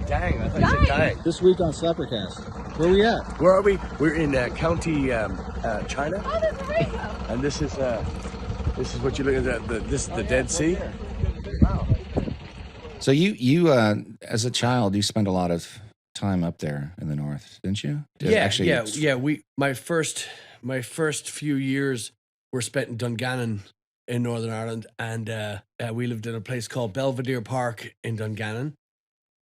Dang, I thought you said dang. This week on SlapperCast. Where are we at? Where are we? We're in County China. Oh, there's a rainbow. And this is what you're looking at. This is the Dead Sea. Wow. So you as a child, you spent a lot of time up there in the north, didn't you? My first few years were spent in Dungannon in Northern Ireland, and we lived in a place called Belvedere Park in Dungannon.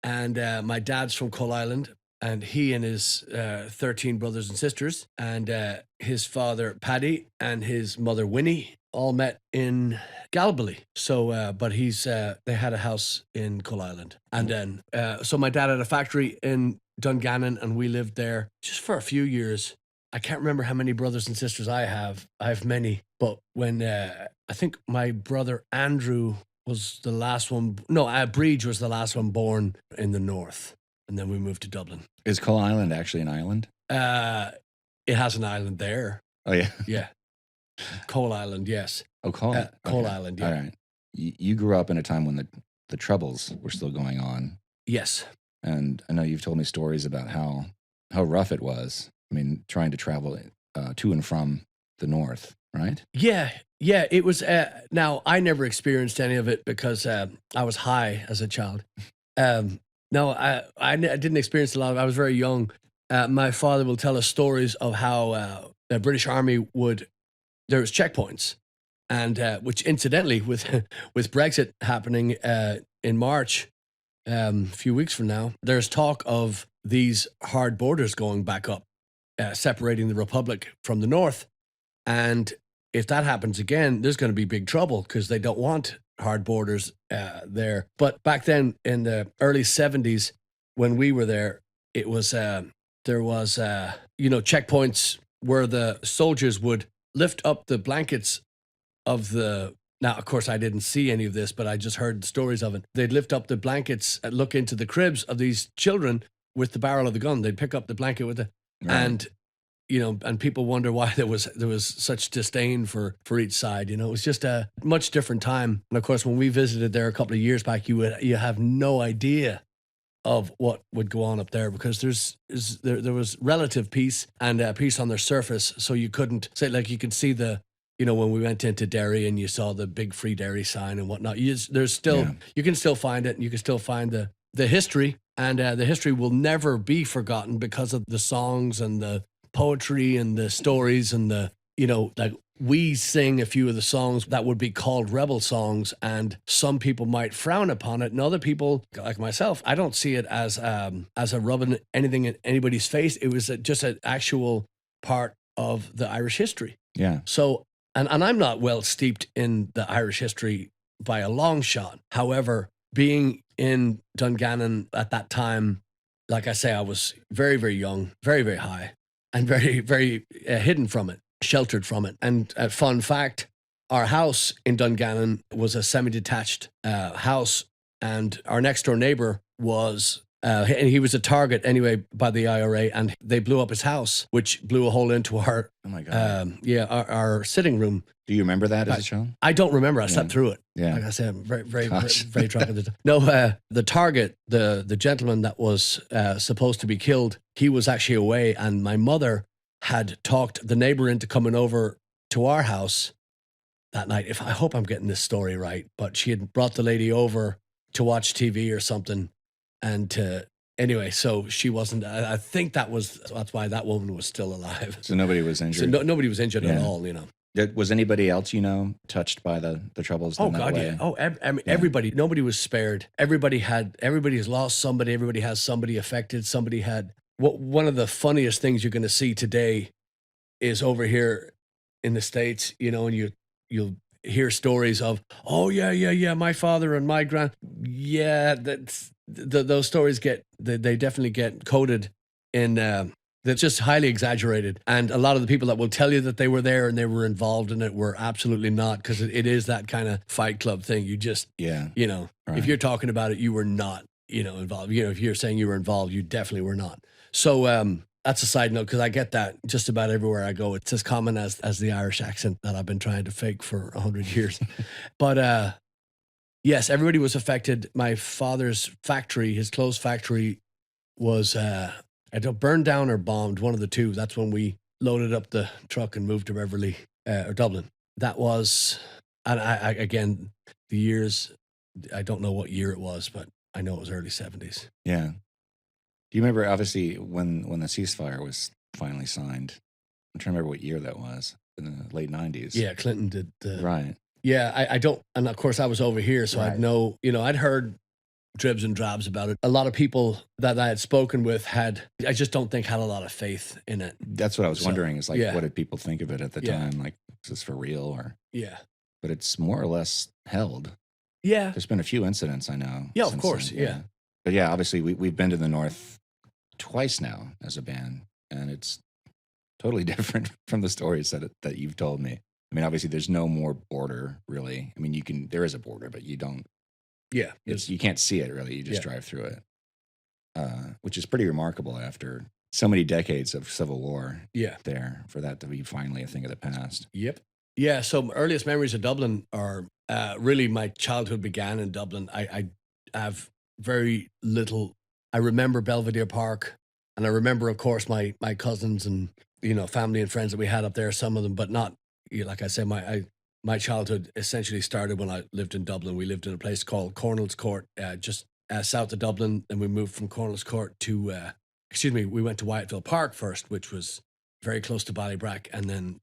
And my dad's from Coal Island, and he and his 13 brothers and sisters, and his father Paddy and his mother Winnie all met in Galbally. So, but they had a house in Coal Island, and then so my dad had a factory in Dungannon, and we lived there just for a few years. I can't remember how many brothers and sisters I have. I have many, but when I think my brother Andrew was the last one. No, Breege was the last one born in the north, and then we moved to Dublin. Is Coal Island actually an island? It has an island there. Oh yeah, yeah. Coal Island, yes. Oh, Coal Island. Yeah. All right. You grew up in a time when the Troubles were still going on. Yes. And I know you've told me stories about how rough it was. I mean, trying to travel to and from the north, right? Yeah, it was. Now, I never experienced any of it because I was high as a child. No, I didn't experience a lot of it. I was very young. My father will tell us stories of how the British Army there was checkpoints, and which incidentally, with Brexit happening in March, a few weeks from now, there's talk of these hard borders going back up, separating the Republic from the north. And if that happens again, there's going to be big trouble because they don't want hard borders there. But back then, in the early 70s, when we were there, it was there was checkpoints where the soldiers would lift up the blankets of the. Now, of course, I didn't see any of this, but I just heard stories of it. They'd lift up the blankets and look into the cribs of these children with the barrel of the gun. They'd pick up the blanket with the and. And people wonder why there was such disdain for each side. It was just a much different time. And of course, when we visited there a couple of years back, you have no idea of what would go on up there because there was relative peace and peace on their surface. So you couldn't say, like, you could see when we went into Derry and you saw the big free Derry sign and whatnot. You can still find it, and you can still find the history, and the history will never be forgotten because of the songs and the poetry and the stories and like we sing a few of the songs that would be called rebel songs, and some people might frown upon it, and other people, like myself, I don't see it as a rubbing anything in anybody's face. It was just an actual part of the Irish history. Yeah. So, and I'm not well steeped in the Irish history by a long shot. However, being in Dungannon at that time, like I say, I was very, very young, very, very high, and very, very hidden from it, sheltered from it. And a fun fact, our house in Dungannon was a semi-detached house, and our next door neighbor was, and he was a target anyway by the IRA, and they blew up his house, which blew a hole into our, oh my God. Our sitting room. Do you remember that as a child? I don't remember. I slept through it. Yeah. Like I said, I'm very, very, very drunk at the time. No, the target, the gentleman that was supposed to be killed, he was actually away, and my mother had talked the neighbor into coming over to our house that night. I hope I'm getting this story right, but she had brought the lady over to watch TV or something, and anyway, so she wasn't. I think that's why that woman was still alive. So nobody was injured. So nobody was injured at all. Was anybody else, touched by the Troubles? Oh God, yeah. Oh, everybody. Nobody was spared. Everybody has lost somebody. Everybody has somebody affected. Somebody had. One of the funniest things you're going to see today is over here in the States, and you'll hear stories of, oh yeah, my father and my those stories they definitely get coded in. That's just highly exaggerated. And a lot of the people that will tell you that they were there and they were involved in it were absolutely not, because it is that kind of Fight Club thing. You just, right. If you're talking about it, you were not, involved. If you're saying you were involved, you definitely were not. So that's a side note, because I get that just about everywhere I go. It's as common as the Irish accent that I've been trying to fake for 100 years. But Yes, everybody was affected. My father's factory, his clothes factory, was either burned down or bombed, one of the two. That's when we loaded up the truck and moved to Beverly or Dublin. That was, and I again, the years, I don't know what year it was, but I know it was early 70s. Yeah. Do you remember, obviously, when the ceasefire was finally signed? I'm trying to remember what year that was, in the late 90s. Yeah, Clinton did the. Right. Yeah, I don't, and of course I was over here, so Right. I'd know, I'd heard dribs and drabs about it. A lot of people that I had spoken with I just don't think had a lot of faith in it. That's what I was wondering, is like, yeah. what did people think of it at the Yeah. time? Like, is this for real? Or, Yeah. but it's more or less held. Yeah. There's been a few incidents, I know. Yeah, of since course, then, yeah. But yeah, obviously we've been to the North twice now as a band, and it's totally different from the stories that you've told me. I mean, obviously there's no more border, really. I mean, there is a border, but you don't. Yeah. You can't see it, really. You just Yeah. drive through it, which is pretty remarkable after so many decades of civil war. Yeah. There, for that to be finally a thing of the past. Yep. Yeah. So my earliest memories of Dublin are really my childhood began in Dublin. I have very little. I remember Belvedere Park, and I remember, of course, my cousins and family and friends that we had up there. Some of them, but not. Like I said, my childhood essentially started when I lived in Dublin. We lived in a place called Cornell's Court, just south of Dublin. Then we moved from Cornell's Court to, we went to Wyattville Park first, which was very close to Ballybrack, and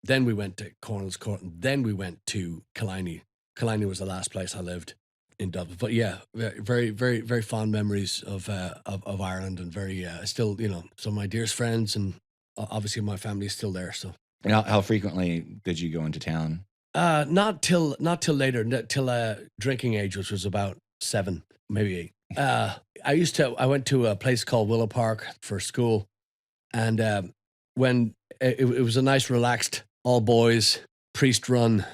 then we went to Cornell's Court, and then we went to Killiney. Killiney was the last place I lived in Dublin. But yeah, very, very, very fond memories of Ireland, and very still, some of my dearest friends, and obviously my family is still there. So. And how frequently did you go into town? Not till later, till drinking age, which was about 7, maybe 8. I went to a place called Willow Park for school, and when it was a nice, relaxed, all boys, priest run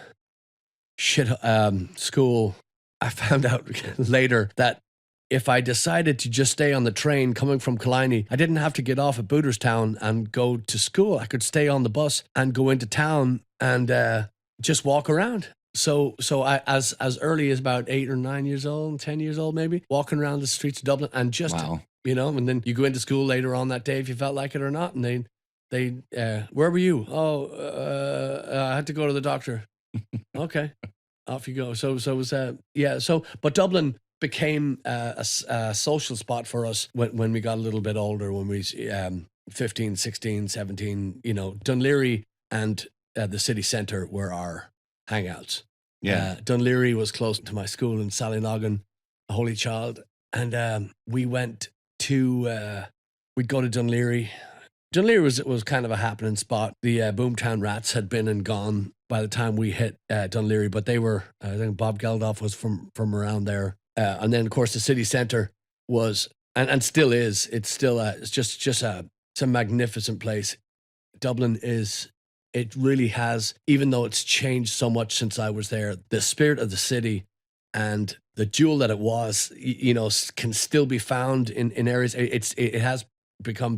school, I found out later that if I decided to just stay on the train coming from Killiney, I didn't have to get off at Booterstown and go to school. I could stay on the bus and go into town and just walk around. So I, as early as about 8 or 9 years old, 10 years old maybe, walking around the streets of Dublin and just, Wow. And then you go into school later on that day if you felt like it or not. And they where were you? I had to go to the doctor. Okay, off you go. So it was, but Dublin became a social spot for us when we got a little bit older, when we 15, 16, 17, Dunleary and the city centre were our hangouts. Yeah. Dunleary was close to my school in Sallynoggin, a Holy Child. And we went to, we'd go to Dunleary. Dunleary was kind of a happening spot. The Boomtown Rats had been and gone by the time we hit Dunleary, but they were, I think Bob Geldof was from around there. And then, of course, the city centre was, and still is, it's still, it's just it's a magnificent place. Dublin is, it really has, even though it's changed so much since I was there, the spirit of the city and the jewel that it was, can still be found in areas. It has become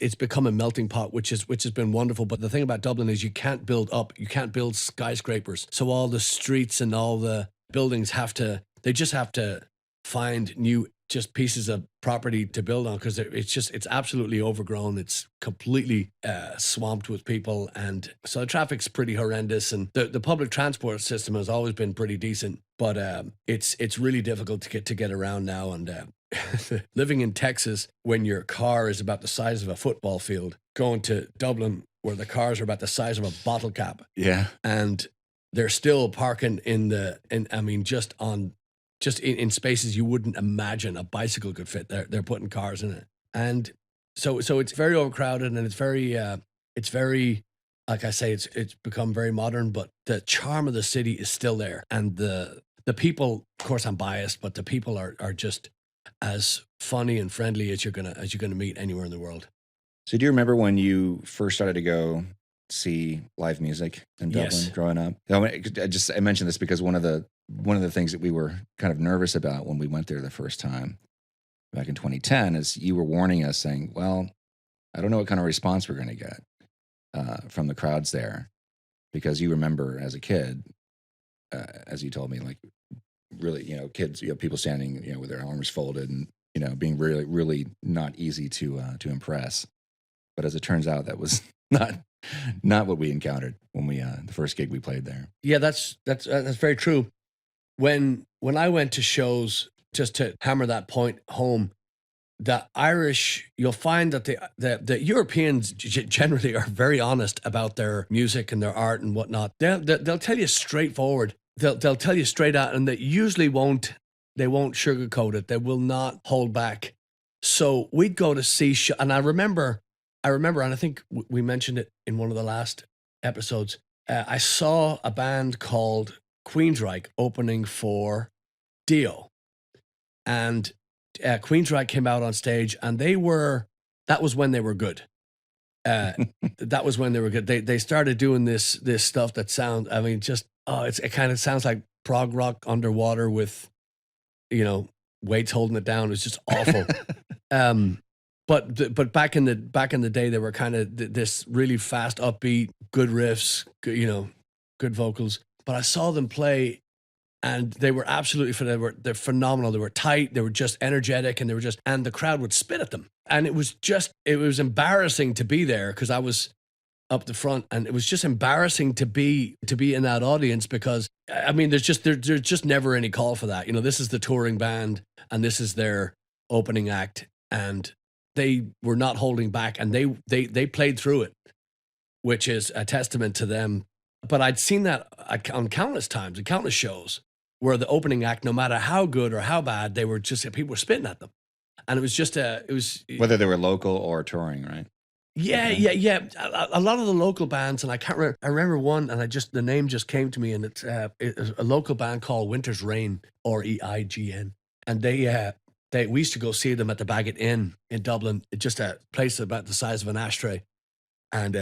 it's become a melting pot, which has been wonderful. But the thing about Dublin is you can't build skyscrapers. So all the streets and all the buildings they just have to find new just pieces of property to build on, because it's absolutely overgrown. It's completely swamped with people, and so the traffic's pretty horrendous. And the public transport system has always been pretty decent, but it's really difficult to get around now. And living in Texas, when your car is about the size of a football field, going to Dublin where the cars are about the size of a bottle cap, Yeah. and they're still parking just in spaces you wouldn't imagine a bicycle could fit. They're putting cars in it, and so it's very overcrowded, and it's very, like I say, it's become very modern. But the charm of the city is still there, and the people. Of course, I'm biased, but the people are just as funny and friendly as you're gonna meet anywhere in the world. So do you remember when you first started to go see live music in Dublin? Yes. Growing up? I mentioned this because one of the things that we were kind of nervous about when we went there the first time back in 2010 is you were warning us, saying, well, I don't know what kind of response we're going to get from the crowds there, because you remember as a kid, as you told me, like really, kids, people standing, with their arms folded and, being really, really not easy to impress. But as it turns out, that was not what we encountered when we the first gig we played there. Yeah, that's very true. When I went to shows, just to hammer that point home, the Irish, you'll find that the Europeans generally are very honest about their music and their art and whatnot. They'll tell you straightforward. They'll tell you straight out, and they usually won't sugarcoat it. They will not hold back. So we'd go to see and I remember, and I think we mentioned it in one of the last episodes. I saw a band called Queensryche opening for Dio, and Queensryche came out on stage, and that was when they were good. That was when they were good. They started doing this stuff that sounds, I mean, just it kind of sounds like prog rock underwater with, weights holding it down. It's just awful. But back in the day, they were kind of this really fast, upbeat, good riffs, good vocals. But I saw them play, and they were they're phenomenal. They were tight. They were just energetic, and and the crowd would spit at them. And it was embarrassing to be there, because I was up the front, and it was just embarrassing to be in that audience, because I mean, there's just never any call for that. This is the touring band, and this is their opening act, and they were not holding back, and they played through it, which is a testament to them. But I'd seen that on countless times, and countless shows, where the opening act, no matter how good or how bad, people were spitting at them. And it was whether they were local or touring, right? Yeah, okay. Yeah. A lot of the local bands, and I can't remember. I remember one, and the name just came to me, and it's a local band called Winter's Rain, REIGN, and we used to go see them at the Blaggards Inn in Dublin, just a place about the size of an ashtray, and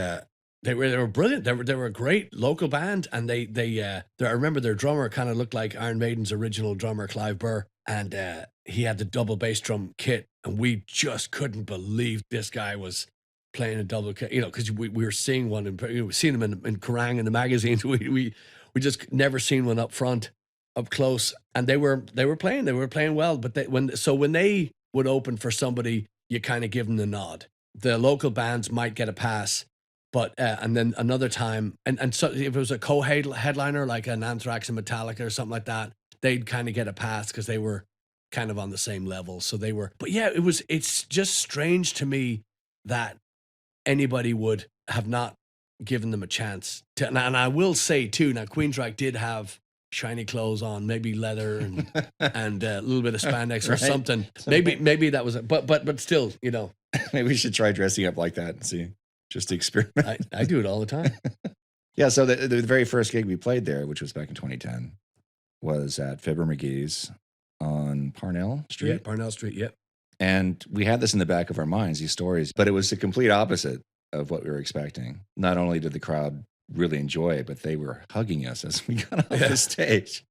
they were brilliant. They were a great local band, and I remember their drummer kind of looked like Iron Maiden's original drummer, Clive Burr, and he had the double bass drum kit, and we just couldn't believe this guy was playing a double kit, because we were seeing one, and we've seen them in Kerrang in the magazines. We just never seen one up front, up close, and they were playing well. But when they would open for somebody, you kind of give them the nod. The local bands might get a pass. But and then another time, and so if it was a co-headliner like an Anthrax and Metallica or something like that, they'd kind of get a pass because they were kind of on the same level. So they were. But yeah, it's just strange to me that anybody would have not given them a chance. And I will say too, now Queensryche did have shiny clothes on, maybe leather and a little bit of spandex or something. Maybe that was it. But still, maybe we should try dressing up like that and see. Just to experiment. I do it all the time. Yeah, so the very first gig we played there, which was back in 2010, was at Fibber McGee's on Parnell Street. Yeah, Parnell Street, yep. And we had this in the back of our minds, these stories, but it was the complete opposite of what we were expecting. Not only did the crowd really enjoy it, but they were hugging us as we got off the stage.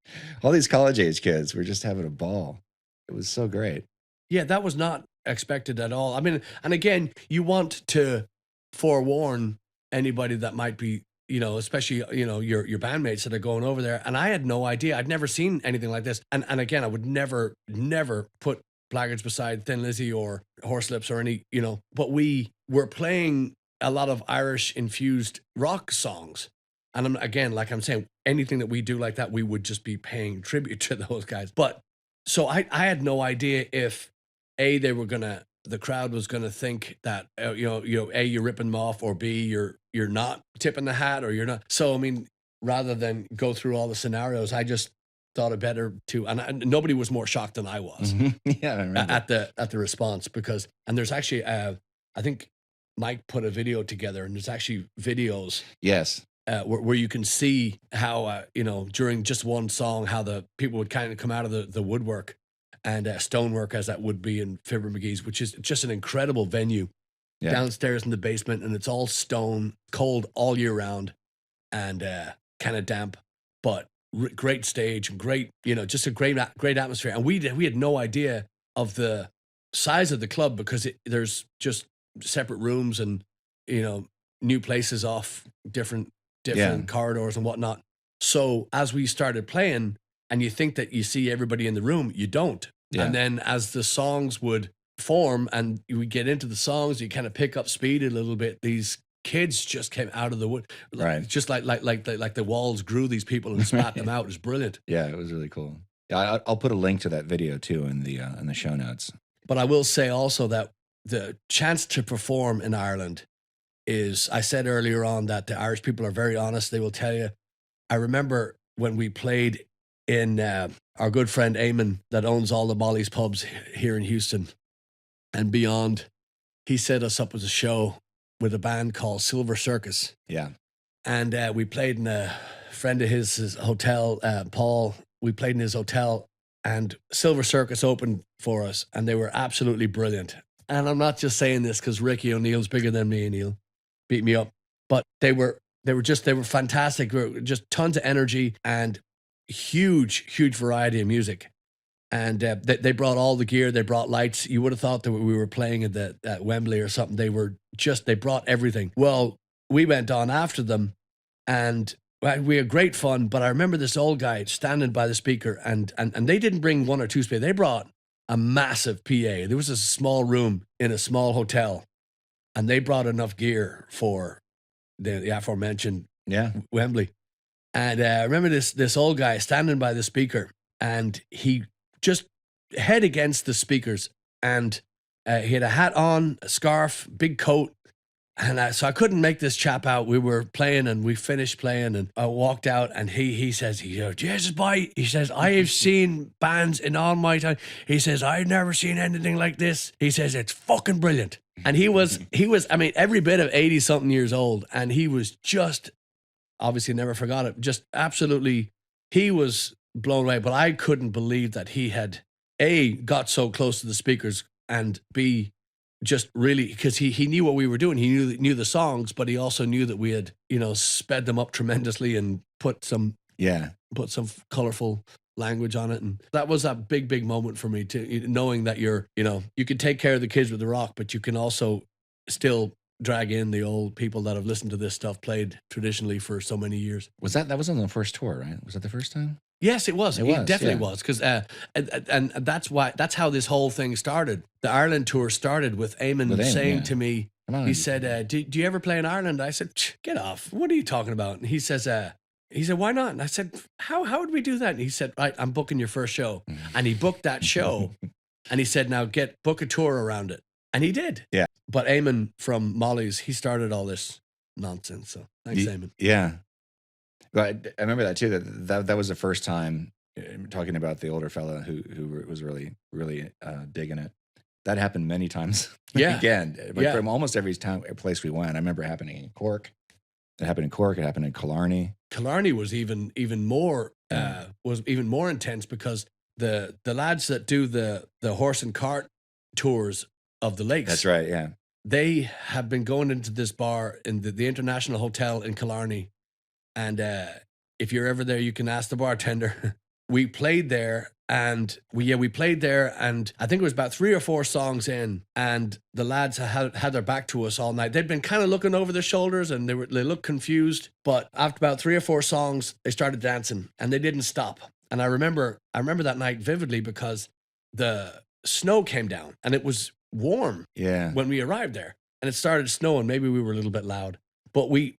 All these college-age kids were just having a ball. It was so great. Yeah, that was not expected at all. I mean, and again, you want to forewarn anybody that might be, especially, your bandmates that are going over there. And I had no idea. I'd never seen anything like this. And again, I would never put Blaggards beside Thin Lizzy or Horselips or any, but we were playing a lot of Irish infused rock songs. And again, like I'm saying, anything that we do like that, we would just be paying tribute to those guys. But so I had no idea if the crowd was going to think that, A, you're ripping them off, or B, you're not tipping the hat, or you're not. So, I mean, rather than go through all the scenarios, I just thought it better to, and nobody was more shocked than I was. Yeah, I remember. At the response, because, and there's actually, I think Mike put a video together, and there's actually videos. Yes. Where you can see how, during just one song, how the people would kind of come out of the woodwork. And stonework, as that would be in Fibber McGee's, which is just an incredible venue downstairs in the basement, and it's all stone, cold all year round, and kind of damp, but great stage, great, just a great atmosphere. And we had no idea of the size of the club, because there's just separate rooms and new places off different corridors and whatnot. So as we started playing, and you think that you see everybody in the room. You don't. Yeah. And then as the songs would form and you would get into the songs, you kind of pick up speed a little bit. These kids just came out of the wood, Right. Just like the walls grew these people and spat them out. It was brilliant. Yeah, it was really cool. Yeah, I'll put a link to that video too in the show notes. But I will say also that the chance to perform in Ireland is, I said earlier on that the Irish people are very honest. They will tell you. I remember when we played in our good friend Eamon that owns all the Molly's pubs here in Houston and beyond. He set us up as a show with a band called Silver Circus. Yeah. And we played in a friend of his hotel, Paul. We played in his hotel and Silver Circus opened for us and they were absolutely brilliant. And I'm not just saying this because Ricky O'Neill's bigger than me and he'll beat me up, but they were fantastic. They were just tons of energy and huge variety of music. And they brought all the gear. They brought lights. You would have thought that we were playing at Wembley or something. They brought everything. Well, we went on after them and we had great fun. But I remember this old guy standing by the speaker and they didn't bring one or two speakers. They brought a massive PA. There was a small room in a small hotel and they brought enough gear for the aforementioned Wembley. And I remember this old guy standing by the speaker and he just head against the speakers and he had a hat on, a scarf, big coat. And so I couldn't make this chap out. We were playing and we finished playing and I walked out and he says, Jesus boy, he says, I have seen bands in all my time. He says, I've never seen anything like this. He says, it's fucking brilliant. And he was, I mean, every bit of 80 something years old. And he was just, obviously never forgot it. Just absolutely, he was blown away, but I couldn't believe that he had A, got so close to the speakers and B, just really, because he knew what we were doing. He knew the songs, but he also knew that we had, sped them up tremendously and put some colorful language on it. And that was a big moment for me too, knowing that you can take care of the kids with the rock, but you can also still drag in the old people that have listened to this stuff, played traditionally for so many years. That was on the first tour, right? Was that the first time? Yes, it was. It definitely was. Because and that's how this whole thing started. The Ireland tour started with Eamon saying to me, he said, do you ever play in Ireland? I said, get off. What are you talking about? And he said, why not? And I said, how would we do that? And he said, right, I'm booking your first show. And he booked that show. And he said, now book a tour around it. And he did. Yeah. But Eamon from Molly's, he started all this nonsense. So thanks, Eamon. Yeah. But I remember that too, that was the first time talking about the older fella who was really digging it. That happened many times. Yeah. Again, from almost every place we went. I remember happening in Cork. It happened in Cork. It happened in Killarney. Killarney was even more intense because the lads that do the horse and cart tours of the lakes. That's right. Yeah. They have been going into this bar in the International Hotel in Killarney. And if you're ever there, you can ask the bartender. We played there and we played there and I think it was about 3 or 4 songs in and the lads had their back to us all night. They'd been kind of looking over their shoulders and they looked confused. But after about 3 or 4 songs, they started dancing and they didn't stop. And I remember that night vividly because the snow came down and it was warm when we arrived there. And it started snowing. Maybe we were a little bit loud. But we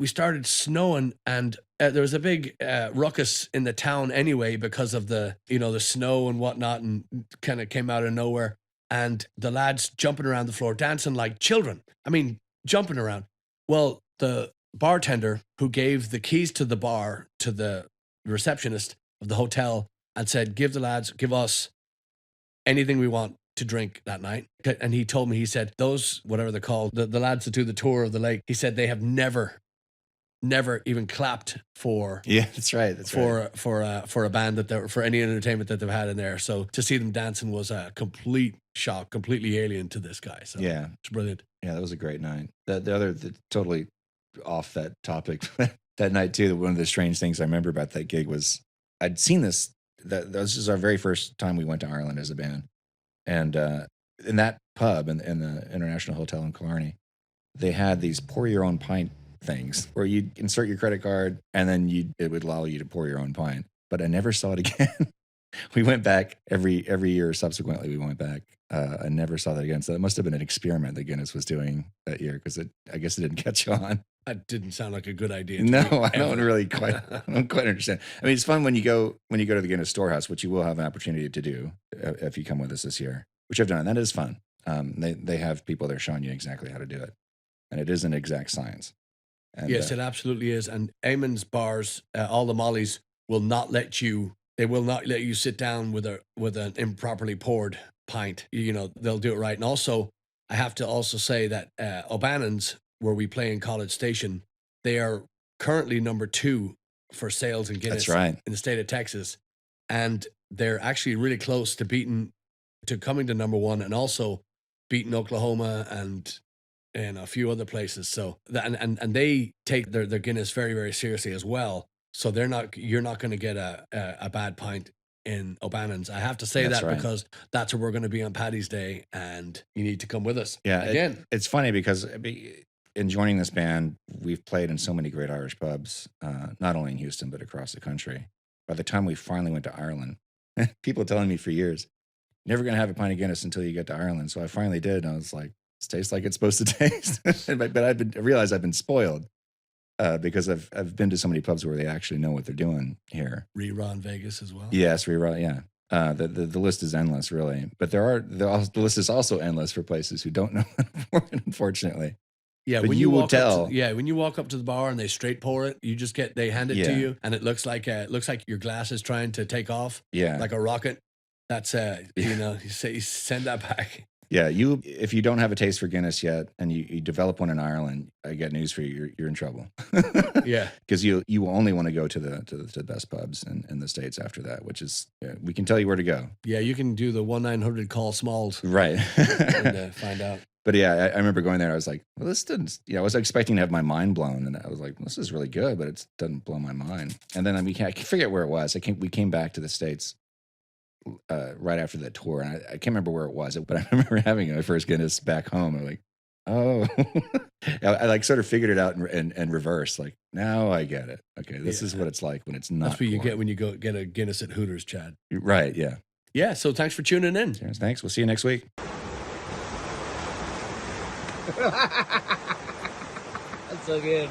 started snowing and there was a big ruckus in the town anyway because of the snow and whatnot and kind of came out of nowhere. And the lads jumping around the floor, dancing like children. I mean, jumping around. Well, the bartender who gave the keys to the bar to the receptionist of the hotel and said, give us anything we want to drink that night. And he told me, he said, those, whatever they're called, the lads that do the tour of the lake, he said they have never even clapped for that's right for a band for any entertainment that they've had in there. So to see them dancing was a complete shock, completely alien to this guy. So it's brilliant. Yeah, that was a great night. The totally off that topic that night too. One of the strange things I remember about that gig was I'd seen this. This is our very first time we went to Ireland as a band, and in that pub in the International Hotel in Killarney, they had these pour your own pint things where you'd insert your credit card and then it would allow you to pour your own pint. but I never saw it again. We went back every year subsequently. We went back. I never saw that again. So that must have been an experiment that Guinness was doing that year because I guess it didn't catch on. That didn't sound like a good idea. To No, me, I don't ever. really quite. I don't quite understand. I mean, it's fun when you go to the Guinness Storehouse, which you will have an opportunity to do if you come with us this year, which I've done. And that is fun. They have people there showing you exactly how to do it, and it is an exact science. And, Yes, it absolutely is. And Eamon's bars, all the mollies will not let you. They will not let you sit down with an improperly poured pint. You know, they'll do it right. And also, I have to also say that O'Bannon's, where we play in College Station, they are currently number 2 for sales in Guinness That's right. in the state of Texas. And they're actually really close to coming to number 1 and also beating Oklahoma and a few other places. So and they take their Guinness very, very seriously as well. So you're not going to get a bad pint in O'Bannon's. I have to say That's that right. because that's where we're going to be on Paddy's Day, and you need to come with us. Yeah, Again. it's funny because in joining this band, we've played in so many great Irish pubs, not only in Houston but across the country. By the time we finally went to Ireland, people telling me for years, "Never going to have a pint of Guinness until you get to Ireland." So I finally did, and I was like, "It tastes like it's supposed to taste." But I realized I've been spoiled because I've been to so many pubs where they actually know what they're doing here. Rerun Vegas as well. Yes, rerun. Yeah. The list is endless, really. But the list is also endless for places who don't know how to pour it, unfortunately. Yeah, But when you will walk up tell. when you walk up to the bar and they straight pour it, they hand it Yeah. to you, and it looks like your glass is trying to take off, Yeah. like a rocket. That's you send that back. Yeah, if you don't have a taste for Guinness yet, and you develop one in Ireland, I got news for you. You're in trouble. Yeah, because you only want to go to the best pubs in the States after that, which is we can tell you where to go. yeah, you can do the 1-900 call Smalls Right. and find out. But yeah, I remember going there. I was like, well, this didn't. I was expecting to have my mind blown, and I was like, this is really good, but it doesn't blow my mind. And then I forget where it was. We came back to the States right after that tour, and I can't remember where it was, but I remember having my first Guinness back home. I'm like, oh, I like sort of figured it out in reverse. Like, now I get it. Okay, this is what it's like when it's not. That's what you poured. get when you go get a Guinness at Hooters, Chad. Right? Yeah. Yeah. So thanks for tuning in. Cheers, thanks. We'll see you next week. That's so good.